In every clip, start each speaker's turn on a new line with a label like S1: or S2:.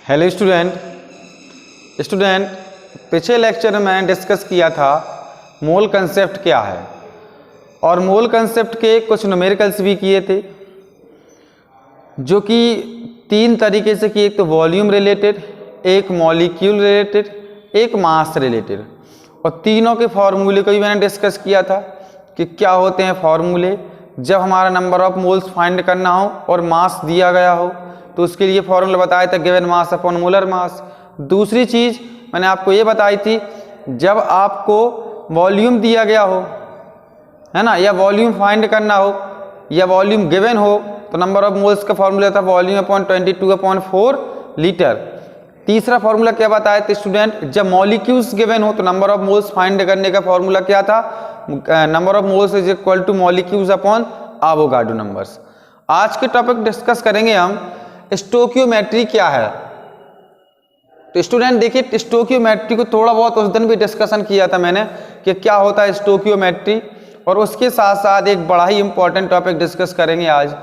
S1: Hello student पिछले lecture में मैंने डिस्कस किया था मोल कंसेप्ट क्या है और मोल कंसेप्ट के कुछ न्यूमेरिकल्स भी किए थे जो कि तीन तरीके से किए, एक तो वॉल्यूम रिलेटेड, एक मॉलिक्यूल रिलेटेड, एक मास रिलेटेड। और तीनों के फॉर्मूले को भी मैंने डिस्कस किया था कि क्या होते हैं फॉर्मूले जब हमारा नंबर ऑफ मोल्स फाइंड करना हो और मास दिया गया हो, तो उसके लिए फॉर्मूला बताया था गिवन मास अपॉन मोलर मास। दूसरी चीज़ मैंने आपको ये बताई थी जब आपको वॉल्यूम दिया गया हो, है ना, या वॉल्यूम फाइंड करना हो या वॉल्यूम गिवन हो, तो नंबर ऑफ मोल्स का फॉर्मूला था वॉल्यूम अपॉन 22/4 लीटर। तीसरा फॉर्मूला क्या बताया था स्टूडेंट, जब मॉलिक्यूल्स गिवन हो तो नंबर ऑफ मोल्स फाइंड करने का फॉर्मूला क्या था, number of moles is equal two molecules upon Avogadro numbers. आज के टॉपिक डिस्कस करेंगे हम स्टोकियोमेट्री क्या है। तो स्टूडेंट देखिए, स्टोकियोमेट्री को थोड़ा बहुत उस दिन भी डिस्कशन किया था मैंने कि क्या होता है स्टोकियोमेट्री, और उसके साथ साथ एक बड़ा ही इंपॉर्टेंट टॉपिक डिस्कस करेंगे आज,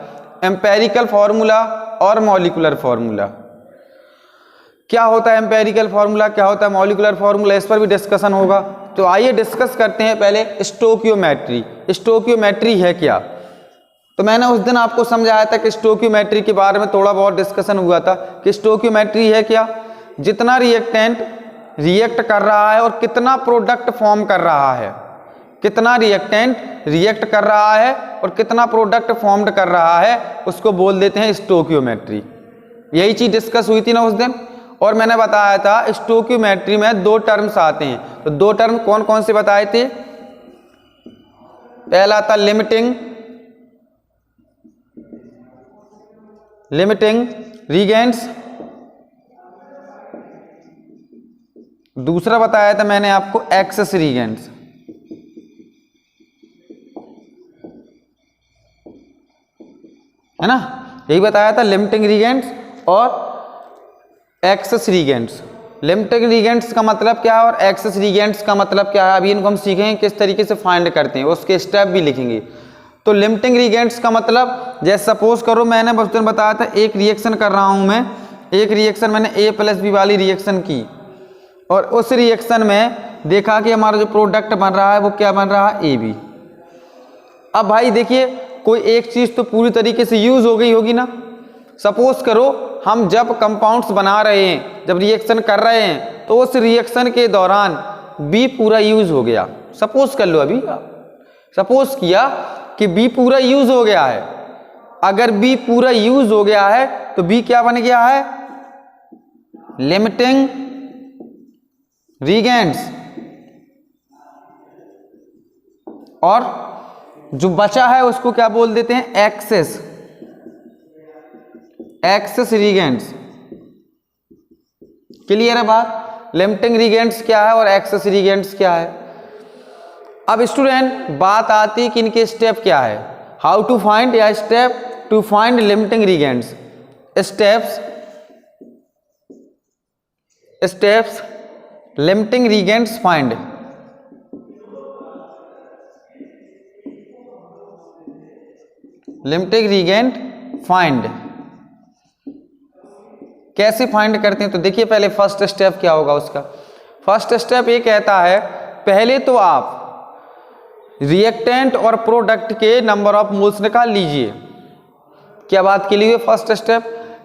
S1: एम्पेरिकल फार्मूला और मॉलिक्यूलर फार्मूला। क्या होता है एम्पेरिकल फार्मूला, क्या होता है मॉलिक्यूलर फार्मूला, इस पर भी डिस्कशन होगा। तो आइए डिस्कस करते हैं पहले स्टोकियोमेट्री। स्टोकियोमेट्री है क्या? तो मैंने उस दिन आपको समझाया था कि स्टोकियोमेट्री के बारे में थोड़ा बहुत डिस्कशन हुआ था कि स्टोकियोमेट्री है क्या, जितना रिएक्टेंट रिएक्ट कर रहा है और कितना प्रोडक्ट फॉर्म कर रहा है, कितना रिएक्टेंट रिएक्ट कर रहा है और कितना प्रोडक्ट फॉर्म्ड कर रहा है, उसको बोल देते हैं स्टोकियोमेट्री। यही चीज डिस्कस हुई थी ना उस दिन। और मैंने बताया था स्टोकियोमेट्री में दो टर्म्स आते हैं। तो दो टर्म कौन कौन से बताए थे? पहला था लिमिटिंग रिएजेंट्स, दूसरा बताया था मैंने आपको एक्सेस रिएजेंट्स। है ना, यही बताया था, लिमिटिंग रिएजेंट्स और एक्सेस रिएजेंट्स। लिमिटिंग रिएजेंट्स का मतलब क्या है और एक्सेस रिएजेंट्स का मतलब क्या है, अभी इनको हम सीखेंगे किस तरीके से फाइंड करते हैं, उसके स्टेप भी लिखेंगे। तो लिमिटिंग रिएजेंट्स का मतलब, जैसे सपोज करो मैंने उस दिन बताया था एक रिएक्शन कर रहा हूं मैं, एक रिएक्शन मैंने A+B वाली रिएक्शन की और उस रिएक्शन में देखा कि हमारा जो प्रोडक्ट बन रहा है वो क्या बन रहा है, AB। अब भाई देखिए, कोई एक चीज तो पूरी तरीके से यूज हो गई होगी ना। सपोज करो हम जब कंपाउंड्स बना रहे हैं, जब रिएक्शन कर रहे हैं, तो उस रिएक्शन के दौरान B पूरा यूज हो गया। सपोज कर लो, अभी सपोज किया कि B पूरा यूज हो गया है। अगर B पूरा यूज हो गया है तो B क्या बन गया है, लिमिटिंग रिएजेंट्स, और जो बचा है उसको क्या बोल देते हैं, एक्सेस रिएजेंट्स। क्लियर है बात? लिमिटिंग रिएजेंट्स क्या है और एक्सेस रिएजेंट्स क्या है। अब स्टूडेंट बात आती कि इनके स्टेप क्या है, हाउ टू फाइंड, या step to find limiting reagents. Steps limiting reagents find. Limiting reagent find कैसे फाइंड करते हैं? तो देखिए पहले फर्स्ट स्टेप क्या होगा उसका। फर्स्ट स्टेप ये कहता है, पहले तो आप रिएक्टेंट और प्रोडक्ट के नंबर ऑफ मोल्स निकाल लीजिए। क्या बात के लिए फर्स्ट स्टेप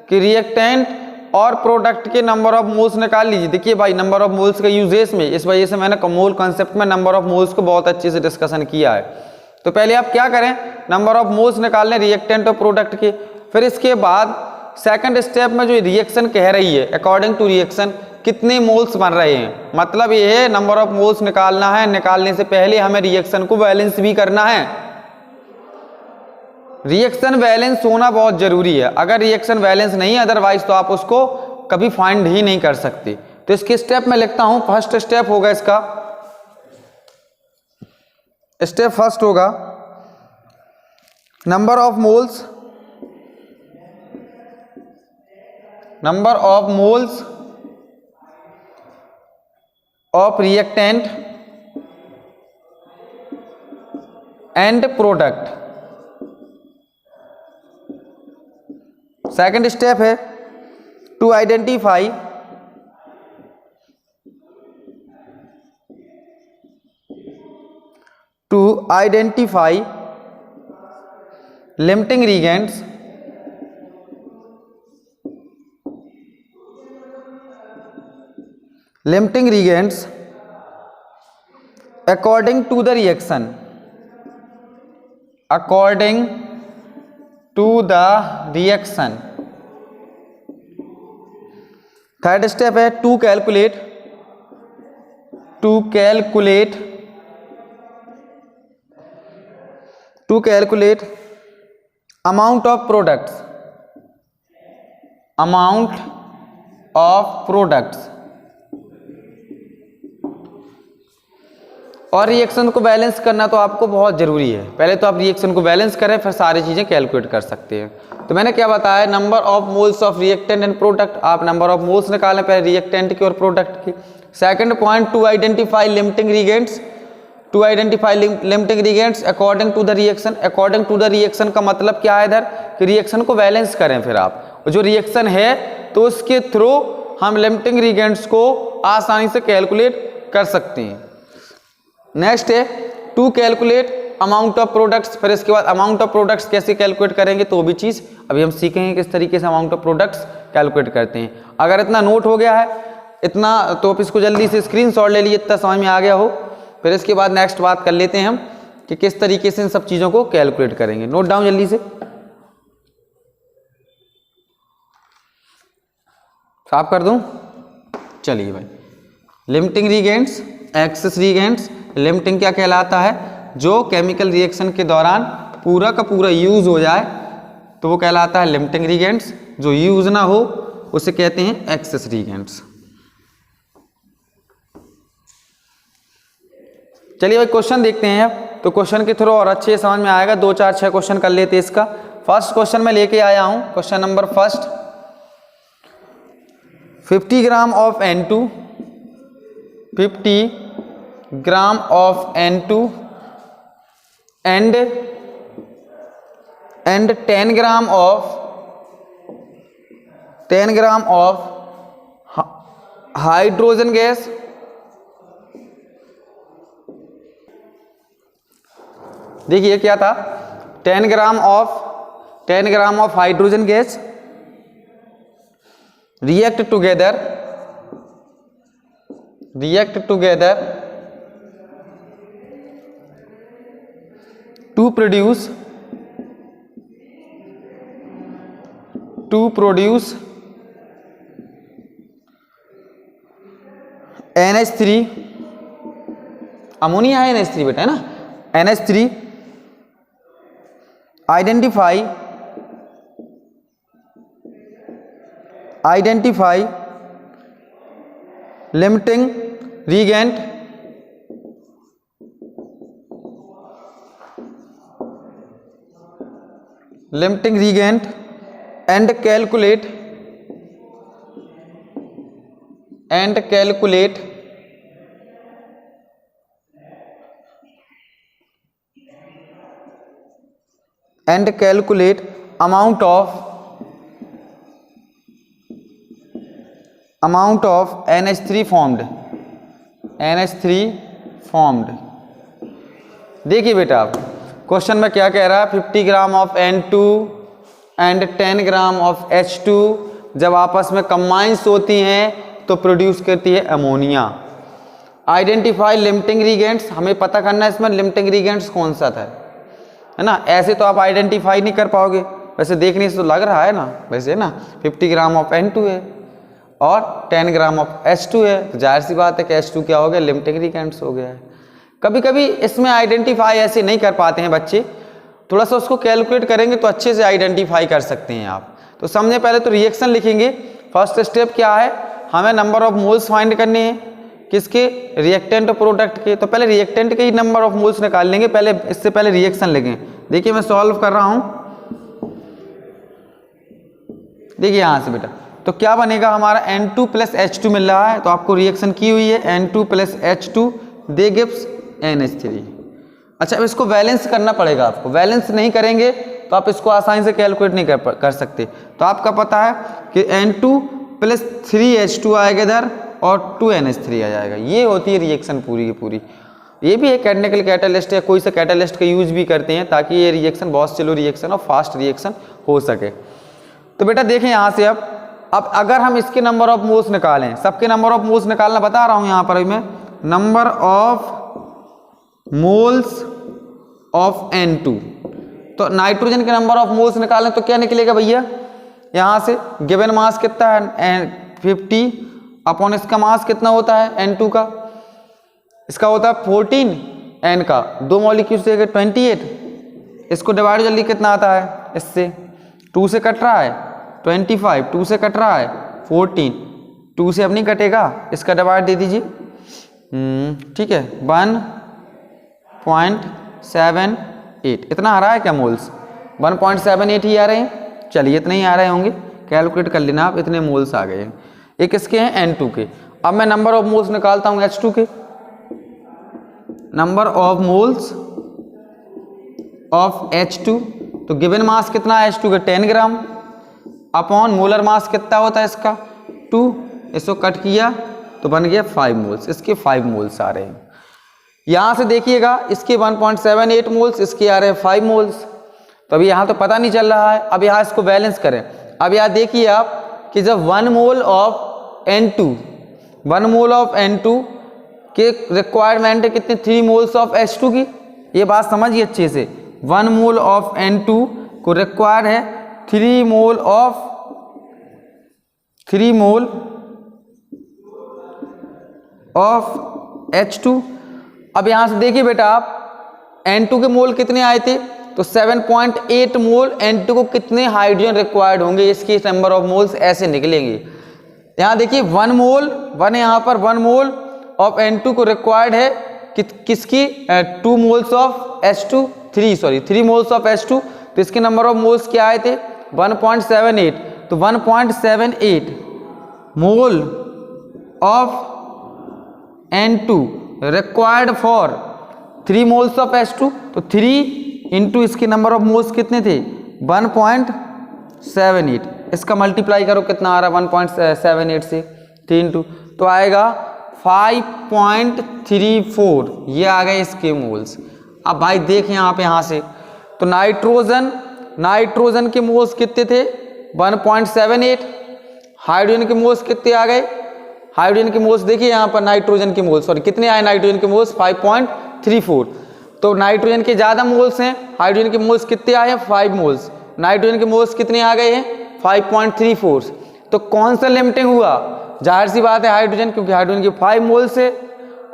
S1: कि रिएक्टेंट और प्रोडक्ट के नंबर ऑफ मोल्स निकाल लीजिए। देखिए भाई, नंबर ऑफ मोल्स के यूजेस में, इस वजह से मैंने मोल कॉन्सेप्ट में नंबर ऑफ मोल्स को बहुत अच्छे से डिस्कशन किया है। तो पहले आप क्या करें, नंबर ऑफ मोल्स निकाल लें रिएक्टेंट और प्रोडक्ट के। फिर इसके बाद सेकंड स्टेप में जो रिएक्शन कह रही है, अकॉर्डिंग टू रिएक्शन कितने मोल्स बन रहे हैं, मतलब ये है नंबर ऑफ मोल्स निकालना है। निकालने से पहले हमें रिएक्शन को बैलेंस भी करना है। रिएक्शन बैलेंस होना बहुत जरूरी है। अगर रिएक्शन बैलेंस नहीं है, अदरवाइज तो आप उसको कभी फाइंड ही नहीं कर सकते। तो इसके स्टेप में लिखता हूं, फर्स्ट स्टेप होगा इसका, स्टेप फर्स्ट होगा number of moles of reactant and product. Second step है to identify limiting reagents according to the reaction third step है to calculate amount of products और रिएक्शन को बैलेंस करना तो आपको बहुत ज़रूरी है। पहले तो आप रिएक्शन को बैलेंस करें, फिर सारी चीज़ें कैलकुलेट कर सकते हैं। तो मैंने क्या बताया, number of moles of reactant and product, आप नंबर ऑफ मोल्स निकालें पहले रिएक्टेंट की और प्रोडक्ट की। Second point to identify limiting reagents according to the reaction. According to the reaction का मतलब क्या है इधर कि रिएक्शन को बैलेंस करें। फिर आप जो रिएक्शन है तो उसके थ्रू हम लिमिटिंग रिएगेंट्स को आसानी से कैलकुलेट कर सकते हैं। नेक्स्ट है to calculate amount of products. फिर इसके बाद अमाउंट ऑफ प्रोडक्ट्स कैसे कैलकुलेट करेंगे तो भी चीज़ अभी हम सीखेंगे किस तरीके से अमाउंट ऑफ प्रोडक्ट्स कैलकुलेट करते हैं। अगर इतना नोट हो गया है इतना तो आप इसको जल्दी से स्क्रीनशॉट ले लीजिए, इतना समझ में आ गया हो। फिर इसके बाद नेक्स्ट बात कर लेते हैं हम कि किस तरीके से इन सब चीज़ों को कैलकुलेट करेंगे। नोट डाउन जल्दी से, साफ कर दूं। चलिए भाई, लिमिटिंग रिएगेंट्स, एक्सेस रिएगेंट्स। लिमिटिंग क्या कहलाता है, जो केमिकल रिएक्शन के दौरान पूरा का पूरा यूज हो जाए तो वो कहलाता है लिमिटिंग रिएगेंट्स। जो यूज ना हो उसे कहते हैं एक्सेस रिएगेंट्स। चलिए भाई क्वेश्चन देखते हैं अब। तो क्वेश्चन के थ्रू और अच्छे समझ में आएगा। 2 4 6 क्वेश्चन कर लेते हैं इसका। फर्स्ट क्वेश्चन मैं लेके आया हूं, question number first. 50 gram of N2 and 10 gram of hydrogen gas देखिए क्या था, 10 gram of hydrogen gas react together to produce NH3, ammonia है NH3 बेटा, है ना, NH3। Identify limiting reagent and calculate amount of NH3 formed। देखिए बेटा आप क्वेश्चन में क्या कह रहा है, 50 gram of N2 and 10 gram of H2 जब आपस में कंबाइंस होती हैं तो प्रोड्यूस करती है अमोनिया। आइडेंटिफाई लिमिटिंग रिएगेंट्स, हमें पता करना है इसमें लिमिटिंग रिएगेंट्स कौन सा था, है ना। ऐसे तो आप आइडेंटिफाई नहीं कर पाओगे, वैसे देखने से तो लग रहा है ना, वैसे ना 50 ग्राम ऑफ N2 है और 10 ग्राम ऑफ H2 है, तो जाहिर सी बात है कि H2 क्या हो गया, लिमिटिंग रिएगेंट्स हो गया है। कभी कभी इसमें आइडेंटिफाई ऐसे नहीं कर पाते हैं बच्चे, थोड़ा सा उसको कैलकुलेट करेंगे तो अच्छे से आइडेंटिफाई कर सकते हैं आप। तो समझे, पहले तो रिएक्शन लिखेंगे। फर्स्ट स्टेप क्या है, हमें नंबर ऑफ मोल्स फाइंड करने हैं, किसके, रिएक्टेंट और प्रोडक्ट के। तो पहले रिएक्टेंट के ही नंबर ऑफ मोल्स निकाल लेंगे, पहले इससे पहले रिएक्शन लिखें। देखिए मैं सॉल्व कर रहा हूं, देखिए यहां से बेटा, तो क्या बनेगा हमारा N2 प्लस H2 मिल रहा है, तो आपको रिएक्शन की हुई है N2 प्लस H2 दे गिव्स NH3। अच्छा, अब इसको बैलेंस करना पड़ेगा आपको, बैलेंस नहीं करेंगे तो आप इसको आसानी से कैलकुलेट नहीं कर सकते। तो आपका पता है कि N2 प्लस 3H2 आएगा इधर और 2NH3 आ जाएगा। ये होती है रिएक्शन पूरी की पूरी। ये भी एक कैटेलिकल कैटालिस्ट है, कोई सा कैटालिस्ट का यूज भी करते हैं ताकि ये रिएक्शन बहुत स्लो रिएक्शन और फास्ट रिएक्शन हो सके। तो बेटा देखें यहाँ से अब अगर हम इसके नंबर ऑफ मोल्स निकालें, सबके नंबर ऑफ मोल्स निकालना बता रहा हूँ यहाँ पर मैं, number of moles of N2, तो नाइट्रोजन के नंबर ऑफ मोल्स निकालें तो क्या निकलेगा भैया, यहाँ से गिवन मास कितना है 50 अपॉन इसका मास कितना होता है N2 का, इसका होता है 14, N का 2 मॉलिक्यूल से 28, इसको डिवाइड जल्दी कितना आता है, इससे 2 से कट रहा है 25, 2 से कट रहा है 14, 2 से अब नहीं कटेगा, इसका डिवाइड दे दीजिए। ठीक है 1.78, इतना आ रहा है क्या मोल्स, 1.78 ही आ रहे हैं। चलिए इतने ही आ रहे होंगे, कैलकुलेट कर लेना आप, इतने मोल्स आ गए हैं। एक किसके हैं N2 के। अब मैं नंबर ऑफ मोल्स निकालता हूँ H2 के। Number of moles of H2, तो गिवन मास कितना है H2 का 10 ग्राम अपॉन मोलर मास कितना होता है इसका 2, इसको कट किया तो बन गया 5 मोल्स, इसके 5 मोल्स आ रहे हैं। यहाँ से देखिएगा इसके 1.78 मोल्स, इसके आ रहे हैं 5 मोल्स। तो अभी यहाँ तो पता नहीं चल रहा है, अब यहाँ इसको बैलेंस करें। अब यहाँ देखिए आप कि जब 1 mole of N2, 1 mole of N2 के रिक्वायरमेंट है कितने 3 मोल्स ऑफ H2 की, ये बात समझिए अच्छे से। 1 मोल ऑफ N2 को रिक्वायर है 3 मोल ऑफ H2। अब यहां से देखिए बेटा आप N2 के मोल कितने आए थे, तो 7.8 मोल N2 को कितने हाइड्रोजन रिक्वायर्ड होंगे, इसके नंबर ऑफ मोल्स ऐसे निकलेंगे। यहां देखिए 1 मोल, 1 यहां पर 1 मोल ऑफ N2 को रिक्वायर्ड है किसकी 2 moles of H2, 3 moles of H2, तो इसके नंबर ऑफ मोल्स क्या आए थे 1.78, तो 1.78 mole of N2 required for 3 moles of H2, तो 3 इंटू इसके नंबर ऑफ मोल्स कितने थे 1.78, इसका मल्टीप्लाई करो कितना आ रहा है 1.78 से 3 इंटू, तो आएगा 5.34, ये आ गए इसके मोल्स। अब भाई देखें आप यहाँ से, तो नाइट्रोजन के मोल्स कितने थे 1.78, हाइड्रोजन के मोल्स कितने आ गए, हाइड्रोजन के मोल्स देखिए यहाँ पर नाइट्रोजन के मोल्स सॉरी कितने आए नाइट्रोजन के मोल्स 5.34, तो नाइट्रोजन के ज़्यादा मोल्स हैं, हाइड्रोजन के मोल्स कितने आए हैं 5 मोल्स, नाइट्रोजन के मोल्स कितने आ गए हैं 5.34, तो कौन सा लिमिटिंग हुआ, जाहिर सी बात है हाइड्रोजन, क्योंकि हाइड्रोजन के 5 मोल्स है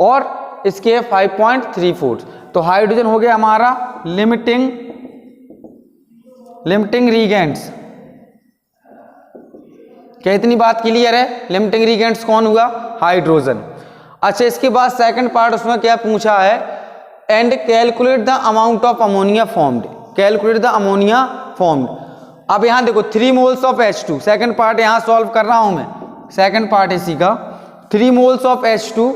S1: और इसके 5.34, तो हाइड्रोजन हो गया हमारा लिमिटिंग रिएजेंट्स। क्या इतनी बात क्लियर है, लिमिटिंग रिएजेंट्स कौन हुआ हाइड्रोजन। अच्छा इसके बाद सेकंड पार्ट उसमें क्या पूछा है, and calculate the amount of ammonia formed, calculate the ammonia formed. अब यहां देखो 3 moles of H2, second part यहां सॉल्व कर रहा हूं मैं, सेकंड पार्ट इसी का 3 मोल्स ऑफ H2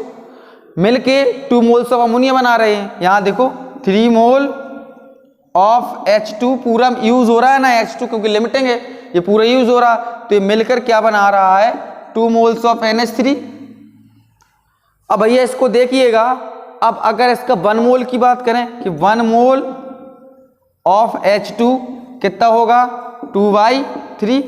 S1: मिलके 2 मोल्स ऑफ अमोनिया बना रहे हैं। यहां देखो 3 मोल ऑफ H2 पूरा यूज हो रहा है ना H2, क्योंकि लिमिटिंग है ये पूरा यूज हो रहा, तो ये मिलकर क्या बना रहा है 2 मोल्स ऑफ NH3। अब भैया इसको देखिएगा, अब अगर इसका 1 मोल की बात करें कि 1 मोल ऑफ H2 कितना होगा 2/3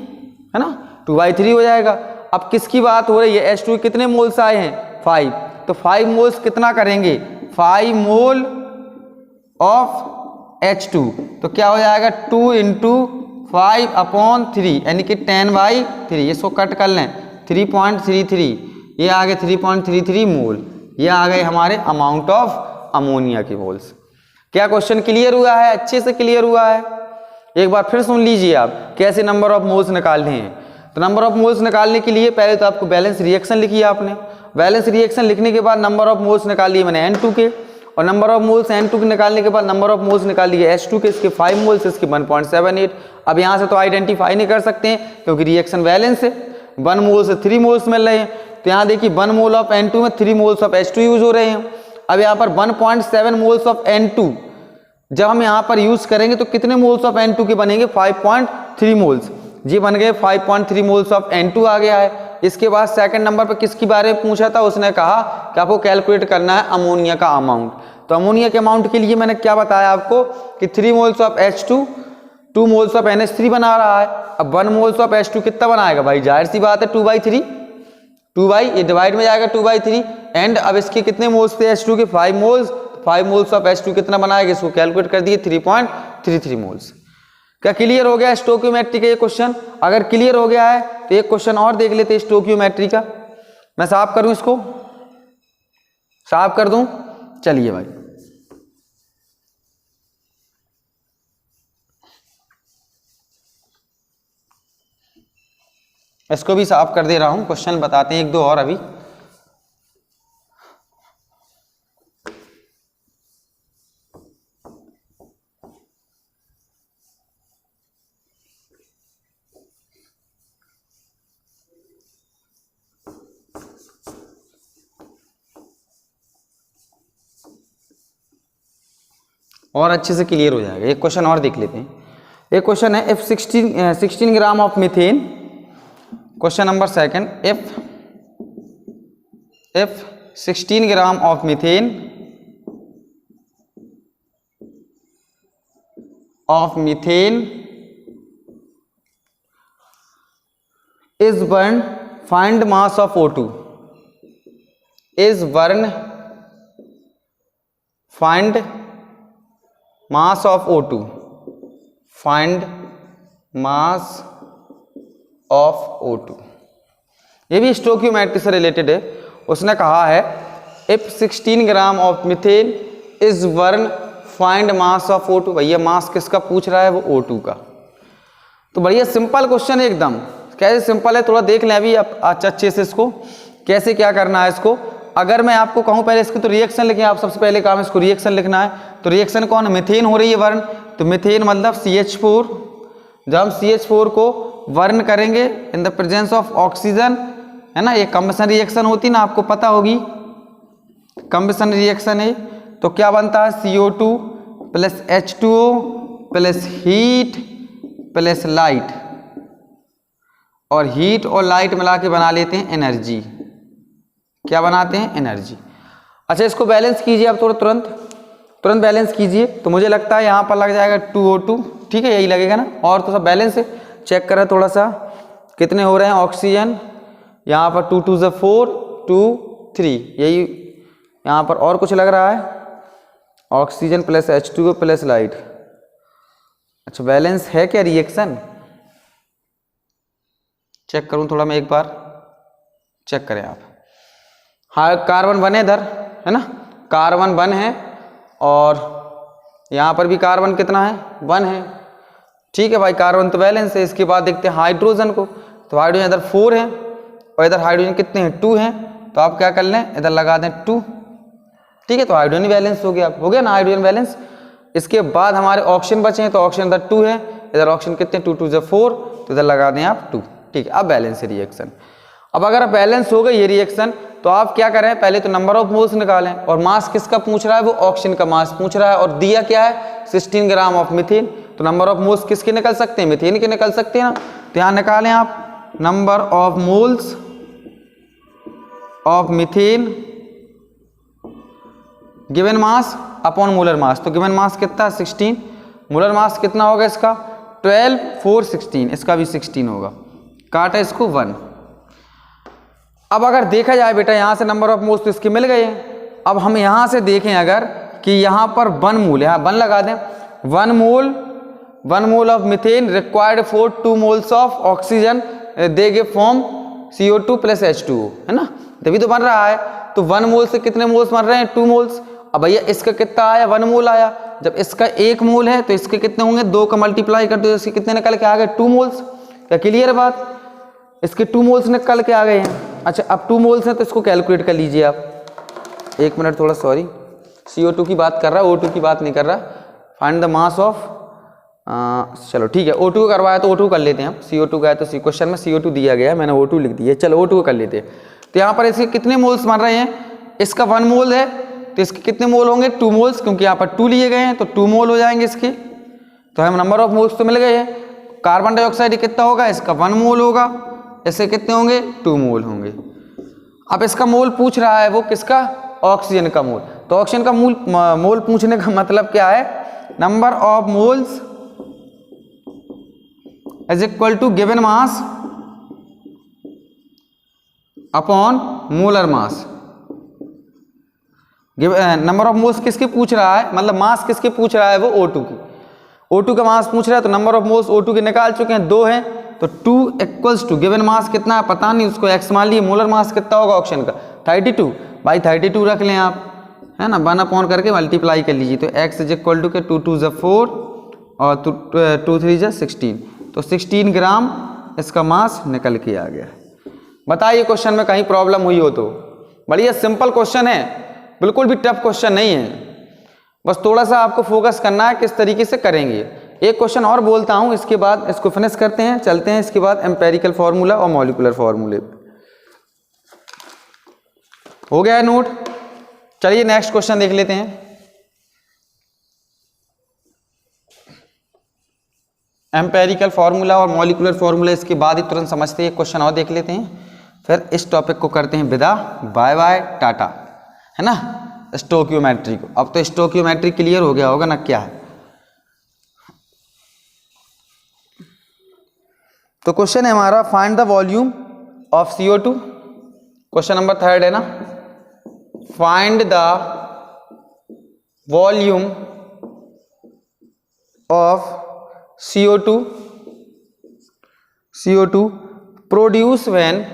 S1: है ना, 2/3 हो जाएगा। अब किसकी बात हो रही है, H2 कितने मोल्स आए हैं 5, तो 5 मोल्स कितना करेंगे 5 मोल ऑफ H2, तो क्या हो जाएगा 2 इंटू 5/3 यानी कि 10/3, इसको कट कर लें 3.33, ये आ गए 3.33 मोल, ये आ गए हमारे अमाउंट ऑफ अमोनिया के मोल्स। क्या क्वेश्चन क्लियर हुआ है, अच्छे से क्लियर हुआ है। एक बार फिर सुन लीजिए आप कैसे नंबर ऑफ मोल्स निकालने हैं। तो नंबर ऑफ मोल्स निकालने के लिए पहले तो आपको बैलेंस रिएक्शन लिखी आपने, बैलेंस रिएक्शन लिखने के बाद नंबर ऑफ मोल्स निकाल लिए मैंने N2 के, और नंबर ऑफ मोल्स N2 के निकालने के बाद नंबर ऑफ मोल्स निकाल लिए H2 के, इसके 5 मोल्स, इसके 1.78। अब यहाँ से तो आइडेंटिफाई नहीं कर सकते हैं क्योंकि रिएक्शन बैलेंस है, 1 मोल से 3 मोल्स मिल रहे हैं, तो यहाँ देखिए 1 मोल ऑफ N2 में 3 मोल्स ऑफ H2 यूज हो रहे हैं। अब यहाँ पर 1.7 मोल्स ऑफ N2 जब हम यहाँ पर यूज करेंगे तो कितने मोल्स ऑफ N2 के बनेंगे 5.3 मोल्स, ये बन गए 5.3 मोल्स ऑफ N2 आ गया है। इसके बाद सेकंड नंबर पे किसके बारे में पूछा था, उसने कहा कि आपको कैलकुलेट करना है अमोनिया का अमाउंट। तो अमोनिया के अमाउंट के लिए मैंने क्या बताया आपको कि 3 moles of H2 2 moles of NH3 बना रहा है। अब 1 मोल्स ऑफ H2 कितना बनाएगा भाई, जाहिर सी बात है 2/3, 2 ये डिवाइड में जाएगा 2/3। एंड अब इसके कितने मोल्स थे H2 के 5 मोल्स, 5 मोल्स ऑफ H2 कितना बनाएगा, इसको कैलकुलेट कर दिए 3.33 मोल्स। क्या क्लियर हो गया स्टोइकियोमेट्री का ये क्वेश्चन? अगर क्लियर हो गया है तो एक क्वेश्चन और देख लेते हैं स्टोइकियोमेट्री का। मैं साफ करूं, इसको साफ कर दूं, चलिए भाई। इसको भी साफ कर दे रहा हूं, क्वेश्चन बताते हैं एक दो और अभी। और अच्छे से क्लियर हो जाएगा। एक क्वेश्चन और देख लेते हैं। एक क्वेश्चन है if 16 gram of methane, question number second, if 16 gram of methane is burned, find mass of O2, is burned, find mass of O2, find mass of O2। ये भी स्टोइकियोमेट्री से रिलेटेड है। उसने कहा है if 16 gram of methane is burn find mass of O2। भैया मास किसका पूछ रहा है, वो O2 का। तो बढ़िया सिंपल क्वेश्चन है एकदम। कैसे सिंपल है थोड़ा देख लें अभी अच्छे से इसको कैसे क्या करना है इसको। अगर मैं आपको कहूँ पहले इसको तो रिएक्शन लिखें आप, सबसे पहले काम इसको रिएक्शन लिखना है। तो रिएक्शन कौन, मीथेन हो रही है वर्न, तो मीथेन मतलब CH4। जब हम CH4 को वर्न करेंगे in the presence of oxygen, है ना, ये कंबशन रिएक्शन होती ना, आपको पता होगी कंबशन रिएक्शन है। तो क्या बनता है CO2 plus H2O plus heat plus light, और हीट और लाइट मिला के बना लेते हैं एनर्जी। क्या बनाते हैं, एनर्जी। अच्छा इसको बैलेंस कीजिए आप थोड़ा तुरंत बैलेंस कीजिए। तो मुझे लगता है यहाँ पर लग जाएगा 2O2, ठीक है यही लगेगा ना। और तो सब बैलेंस है, चेक करें थोड़ा सा कितने हो रहे हैं ऑक्सीजन, यहाँ पर 2 2 4 2 3, यही यहाँ पर। और कुछ लग रहा है, oxygen plus H2O plus light. अच्छा बैलेंस है क्या रिएक्शन, चेक करूं थोड़ा मैं एक बार, चेक करें आप। हाँ कार्बन वन है इधर, है ना, कार्बन वन है, और यहाँ पर भी कार्बन कितना है, 1 है। ठीक है भाई, कार्बन तो बैलेंस है। इसके बाद देखते हैं हाइड्रोजन को। तो हाइड्रोजन इधर 4 है और इधर हाइड्रोजन कितने हैं, 2 हैं। तो आप क्या कर लें, इधर लगा दें 2, ठीक है। तो हाइड्रोजन बैलेंस हो गया ना हाइड्रोजन बैलेंस। इसके बाद हमारे ऑक्सीजन बचे हैं, तो ऑक्सीजन इधर 2 है, इधर ऑक्सीजन कितने 2 2 4, तो इधर लगा दें आप 2, ठीक है। अब बैलेंस है रिएक्शन। अब अगर बैलेंस हो गई ये रिएक्शन, तो आप क्या करें, पहले तो नंबर ऑफ मोल्स निकालें। और मास किसका पूछ रहा है, वो ऑक्सीजन का मास पूछ रहा है, और दिया क्या है 16 ग्राम ऑफ मीथेन। तो नंबर ऑफ मोल्स किसके निकल सकते हैं, मीथेन के निकल सकते हैं ना। तो यहाँ निकालें आप number of moles of methane given mass upon molar मास। तो गिवन मास कितना 16, मोलर मास कितना होगा इसका 12 4 16, इसका भी 16 होगा, काटा इसको 1। अब अगर देखा जाए बेटा यहाँ से नंबर ऑफ मोल्स तो इसके मिल गए हैं। अब हम यहाँ से देखें अगर कि यहाँ पर 1 मोल, यहाँ 1 लगा दें, 1 mole of methane required for 2 moles of oxygen they give form CO2 plus H2O, है ना, तभी तो बन रहा है। तो 1 मोल से कितने मोल्स बन रहे हैं, 2 मोल्स। अब भैया इसका कितना आया, 1 मोल आया। जब इसका 1 मोल है तो इसके कितने होंगे, 2 का मल्टीप्लाई कर दो, इसके कितने निकल के आ गए 2 मोल्स। क्या क्लियर बात, इसके 2 मोल्स निकल के आ गए हैं। अच्छा अब 2 मोल्स हैं तो इसको कैलकुलेट कर लीजिए आप। एक मिनट थोड़ा सॉरी, CO2 की बात कर रहा है, O2 की बात नहीं कर रहा। फाइंड द मास ऑफ, चलो ठीक है, O2 करवाया तो O2 कर लेते हैं हम। CO2 का है तो क्वेश्चन में CO2 दिया गया है, मैंने O2 लिख दिया, चलो O2 कर लेते हैं। तो यहाँ पर इसके कितने मोल्स बन रहे हैं, इसका 1 मोल है तो इसके कितने मोल होंगे 2 मोल्स, क्योंकि यहाँ पर 2 लिए गए हैं तो 2 मोल हो जाएंगे इसके। तो हम नंबर ऑफ मोल्स तो मिल गए हैं। कार्बन डाइऑक्साइड कितना होगा, इसका 1 मोल होगा, इससे कितने होंगे 2 मोल होंगे। अब इसका मोल पूछ रहा है वो किसका, ऑक्सीजन का मोल। तो ऑक्सीजन का मोल पूछने का मतलब क्या है, number of moles is equal to given mass upon molar mass. Number of moles किसके पूछ रहा है, मतलब मास किसके पूछ रहा है, वो O2 की। O2 का मास पूछ रहा है, तो नंबर ऑफ मोल्स O2 के निकाल चुके हैं, 2 हैं, तो 2 इक्वल्स टू गिवन मास कितना है पता नहीं, उसको x मान लिए, मोलर मास कितना होगा ऑक्सीजन का 32, भाई 32 रख लें आप, है ना, 1 अपॉन करके मल्टीप्लाई कर लीजिए, तो x इज इक्वल टू के 2 2 = 4 और 2 3 = 16, तो 16 ग्राम इसका मास निकल के आ गया। बताइए क्वेश्चन में कहीं प्रॉब्लम हुई हो तो, बढ़िया सिंपल क्वेश्चन है, बिल्कुल भी टफ क्वेश्चन नहीं है, बस थोड़ा सा आपको फोकस करना है किस तरीके से करेंगे। एक क्वेश्चन और बोलता हूं, इसके बाद इसको फिनिश करते हैं, चलते हैं इसके बाद एम्पेरिकल फार्मूला और मॉलिक्यूलर फार्मूले। हो गया है नोट, चलिए नेक्स्ट क्वेश्चन देख लेते हैं। एम्पेरिकल फार्मूला और मॉलिक्यूलर फार्मूला इसके बाद ही तुरंत समझते हैं, क्वेश्चन और देख लेते हैं, फिर इस टॉपिक को करते हैं विदा, बाय बाय टाटा, है ना। स्टोकियोमेट्री को, अब तो स्टोकियोमेट्री क्लियर हो गया होगा ना क्या है। तो क्वेश्चन है हमारा find the volume of CO2, question number 3 है ना, find the volume of CO2 produce when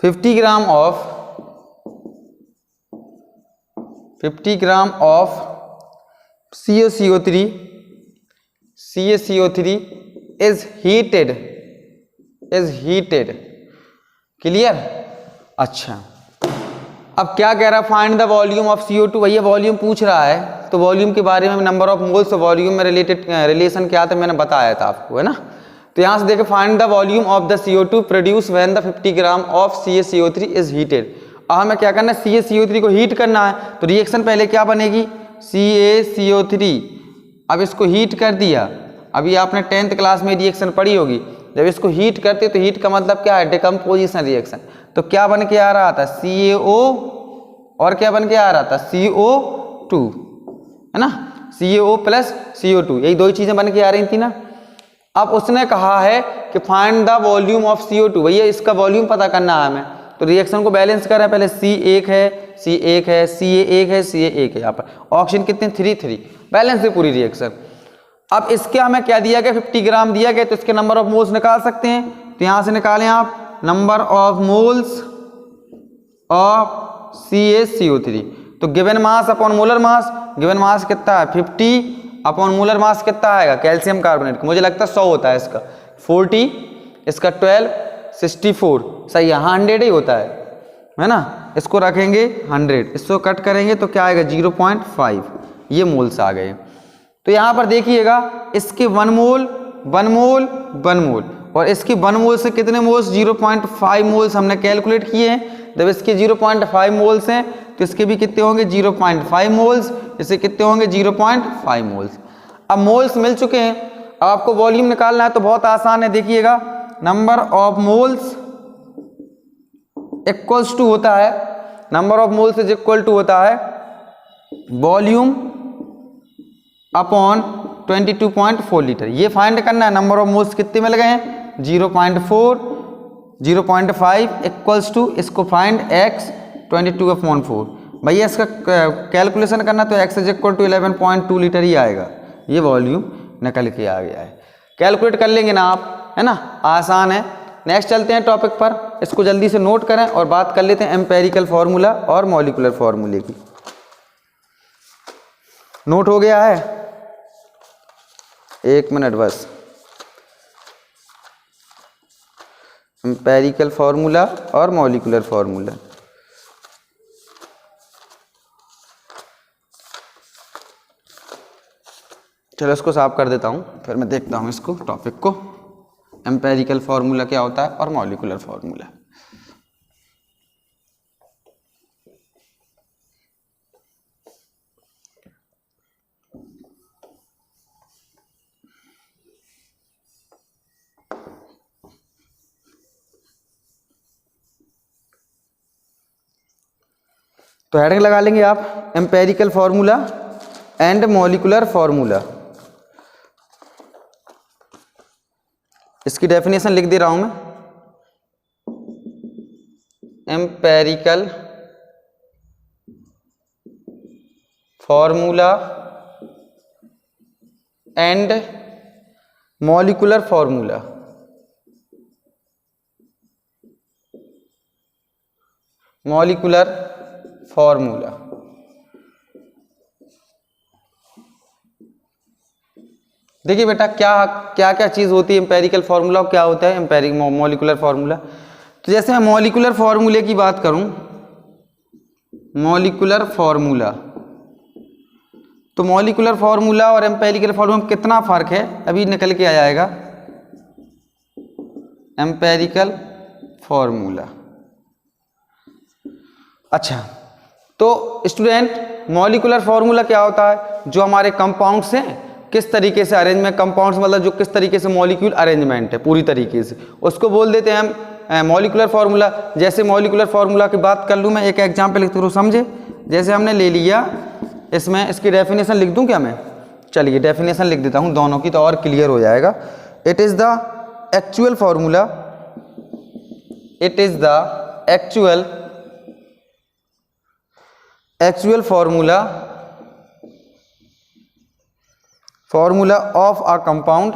S1: 50 gram of CaCO3 is heated, clear. अच्छा, अब क्या कह रहा है, find the volume of CO2, भैया वॉल्यूम पूछ रहा है, तो वॉल्यूम के बारे में नंबर ऑफ मोल्स और वॉल्यूम में रिलेशन क्या था मैंने बताया था आपको, है ना। तो यहाँ से देखें, find the volume of the CO2 produce when the 50 gram of CaCO3 is heated. अब हमें क्या करना है, CaCO3 को हीट करना है, तो रिएक्शन पहले क्या बनेगी, CaCO3, अब इसको हीट कर दिया, अभी आपने 10th क्लास में रिएक्शन पढ़ी होगी, जब इसको हीट करते तो हीट का मतलब क्या है, डिकम्पोजिशन रिएक्शन। तो क्या बन के आ रहा था, CaO, और क्या बन के आ रहा था, CO2, है ना, CaO प्लस CO2, यही 2 चीजें बन के आ रही थी ना। अब उसने कहा है कि find the volume of CO2, भैया इसका वॉल्यूम पता करना है हमें, तो रिएक्शन को बैलेंस करें, पहले C1 है, C1 है, Ca1 है, Ca1 है, यहाँ पर ऑक्सीजन कितने 3 बैलेंस है पूरी रिएक्शन। अब इसके हमें क्या दिया गया, 50 ग्राम दिया गया, तो इसके नंबर ऑफ मोल्स निकाल सकते हैं, तो यहाँ से निकालें आप number of moles of CaCO3, तो गिवन मास अपॉन मोलर मास, गिवन मास कितना है 50 अपॉन मोलर मास कितना आएगा, कैल्शियम कार्बोनेट का मुझे लगता है 100 होता है, इसका 40, इसका 12, 64, सही है, 100 ही होता है ना। इसको रखेंगे 100, इसको कट करेंगे तो क्या आएगा 0.5, ये मोल्स आ गए। तो यहाँ पर देखिएगा, इसके 1 मोल और इसके 1 मोल से कितने मोल्स, 0.5 मोल्स हमने कैलकुलेट किए हैं। जब इसके 0.5 मोल्स हैं तो इसके भी कितने होंगे 0.5 मोल्स, इससे कितने होंगे 0.5 मोल्स। अब मोल्स मिल चुके हैं, अब आपको वॉल्यूम निकालना है, तो बहुत आसान है, देखिएगा number of moles equals to होता है, number of moles is equal to होता है वॉल्यूम अपॉन 22.4 लीटर। ये फाइंड करना है, नंबर ऑफ मोल्स कितने मिल गए हैं 0.4, 0.5 इक्वल्स टू, इसको फाइंड x 22/4, भैया इसका कैलकुलेशन करना, तो x is equal to 11.2 litre ही आएगा, ये वॉल्यूम निकल के आ गया है। कैलकुलेट कर लेंगे ना आप, है ना, आसान है। नेक्स्ट चलते हैं टॉपिक पर, इसको जल्दी से नोट करें और बात कर लेते हैं एम्पेरिकल फार्मूला और मॉलिक्यूलर फार्मूले की। नोट हो गया है, 1 मिनट बस। एम्पेरिकल फार्मूला और मॉलिक्यूलर फार्मूला, चलो इसको साफ कर देता हूँ, फिर मैं देखता हूँ इसको टॉपिक को, एम्पेरिकल फार्मूला क्या होता है और मॉलिक्यूलर फार्मूला। तो हेडिंग लगा लेंगे आप empirical formula and molecular formula. इसकी डेफिनेशन लिख दे रहा हूं मैं, empirical formula and molecular formula. Molecular formula देखिए बेटा क्या क्या क्या चीज़ होती है एम्पेरिकल फार्मूला और क्या होता है मॉलिक्यूलर फार्मूला। तो जैसे मैं मॉलिक्यूलर फार्मूले की बात करूं, मॉलिक्यूलर फार्मूला, तो मॉलिक्यूलर फार्मूला और एम्पेरिकल फार्मूला में कितना फर्क है अभी निकल के आ जाएगा। एम्पेरिकल फार्मूला, अच्छा तो स्टूडेंट मॉलिक्यूलर फार्मूला क्या होता है, जो हमारे कंपाउंड्स हैं किस तरीके से अरेंजमेंट, कंपाउंड्स मतलब जो किस तरीके से मॉलिक्यूल अरेंजमेंट है पूरी तरीके से, उसको बोल देते हैं हम मॉलिक्यूलर फार्मूला। जैसे मॉलिक्यूलर फार्मूला की बात कर लूँ मैं, एक एग्जाम्पल लिखते हुए समझे। जैसे हमने ले लिया, इसमें इसकी डेफिनेशन लिख दूं क्या मैं, चलिए डेफिनेशन लिख देता हूं दोनों की तो और क्लियर हो जाएगा। It is the actual formula, it is the actual formula of a compound,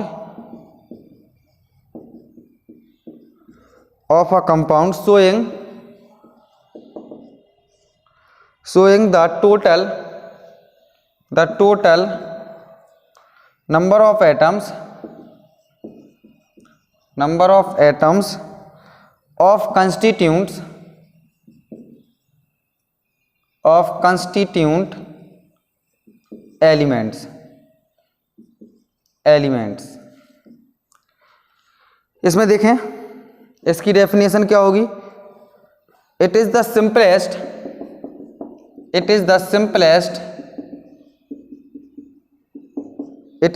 S1: showing the total number of atoms of constituent elements। इसमें देखें इसकी डेफिनेशन क्या होगी। It is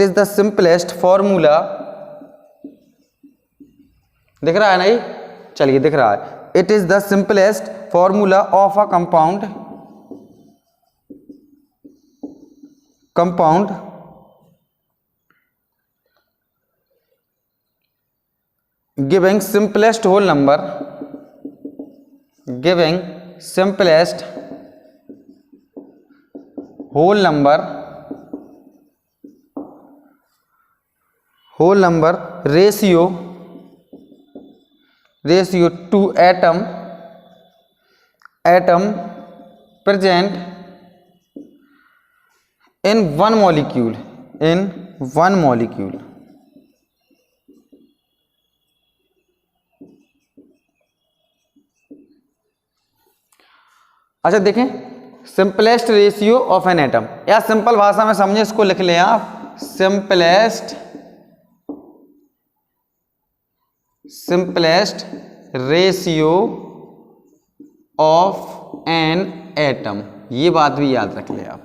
S1: the simplest formula, दिख रहा है ना ये, चलिए दिख रहा है। It is the simplest formula of a compound giving simplest whole number ratio to atom present in one molecule, अच्छा देखें simplest ratio of an atom, या सिंपल भाषा में समझे इसको लिख लें आप, simplest ratio of an atom, ये बात भी याद रख लें आप।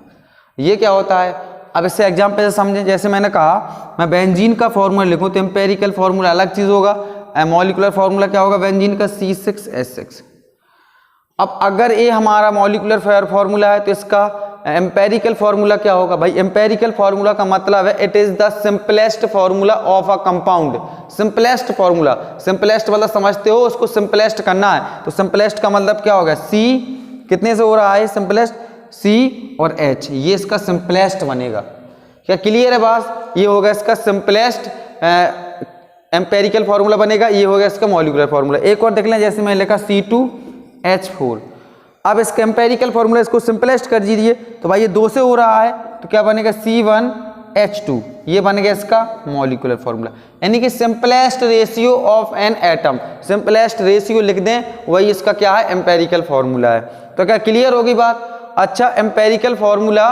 S1: ये क्या होता है, अब इससे एग्जाम्पल से समझें। जैसे मैंने कहा मैं बेंजीन का फॉर्मूला लिखूं तो एम्पेरिकल फॉर्मूला अलग चीज होगा, मॉलिक्यूलर फॉर्मूला क्या होगा बेंजीन का, C6H6। अब अगर ये हमारा मॉलिक्यूलर फार्मूला है तो इसका एम्पेरिकल फार्मूला क्या होगा भाई। एम्पेरिकल फार्मूला का मतलब है it is the simplest formula of a compound. Simplest formula, simplest मतलब समझते हो, उसको सिंपलेस्ट करना है तो सिंपलेस्ट का मतलब क्या होगा, C कितने से हो रहा है सिंपलेस्ट, C और H, ये इसका सिंपलेस्ट बनेगा। क्या क्लियर है बात, ये होगा इसका सिंपलेस्ट एम्पेरिकल फार्मूला बनेगा, ये होगा इसका मॉलिक्यूलर फार्मूला। एक और देख लें, जैसे मैं लिखा C2H4, अब इसका एम्पेरिकल फार्मूला इसको सिंपलेस्ट कर दीजिए तो भाई ये 2 से हो रहा है तो क्या बनेगा C1H2, ये बन गया इसका मॉलिक्यूलर फार्मूला। यानी कि simplest ratio of an atom, simplest ratio लिख दें वही इसका क्या है एम्पेरिकल फार्मूला है। तो क्या क्लियर होगी बात। अच्छा एम्पेरिकल फार्मूला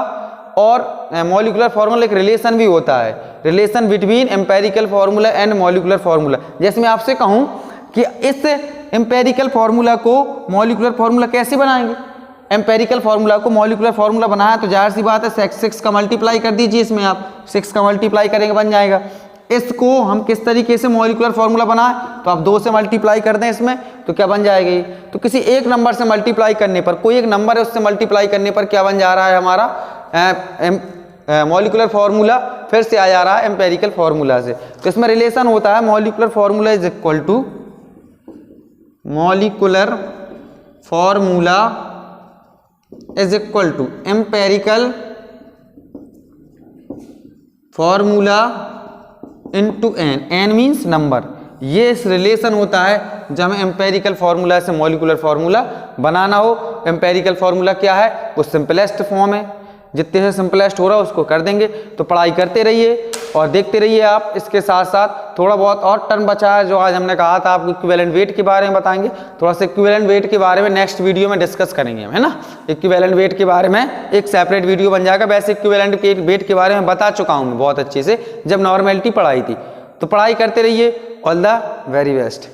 S1: और मॉलिक्यूलर फार्मूला एक रिलेशन भी होता है, relation between empirical formula and molecular formula. जैसे मैं आपसे कहूं कि इस एम्पेरिकल फार्मूला को मॉलिक्यूलर फार्मूला कैसे बनाएंगे, एम्पेरिकल फार्मूला को मॉलिक्यूलर फार्मूला बनाया तो जाहिर सी बात है 6 का मल्टीप्लाई कर दीजिए, इसमें आप 6 का मल्टीप्लाई करेंगे बन जाएगा। इसको हम किस तरीके से मॉलिक्यूलर फॉर्मूला बनाए, तो आप 2 से मल्टीप्लाई कर दें इसमें तो क्या बन जाएगी, तो किसी एक नंबर से मल्टीप्लाई करने पर, कोई एक नंबर है उससे मल्टीप्लाई करने पर क्या बन जा रहा है हमारा मॉलिक्यूलर फॉर्मूला, फिर से आ जा रहा है एम्पेरिकल फॉर्मूला से। तो इसमें रिलेशन होता है molecular formula is equal to molecular formula is equal to empirical formula into n, n means number. ये इस रिलेशन होता है जब हमें एम्पेरिकल फॉर्मूला से मॉलिक्यूलर फॉर्मूला बनाना हो। एम्पेरिकल फॉर्मूला क्या है, वो सिंपलेस्ट फॉर्म है, जितने से सिंपलेस्ट हो रहा है उसको कर देंगे। तो पढ़ाई करते रहिए और देखते रहिए आप। इसके साथ साथ थोड़ा बहुत और टर्म बचा है जो आज हमने कहा था आपको इक्विवेलेंट वेट के बारे में बताएंगे। थोड़ा सा इक्विवेलेंट वेट के बारे में नेक्स्ट वीडियो में डिस्कस करेंगे हम, है ना। इक्विवेलेंट वेट के बारे में एक सेपरेट वीडियो बन जाएगा। वैसे इक्विवेलेंट वेट के बारे में बता चुका हूँ मैं बहुत अच्छे से जब नॉर्मेलिटी पढ़ाई थी। तो पढ़ाई करते रहिए। All the very best.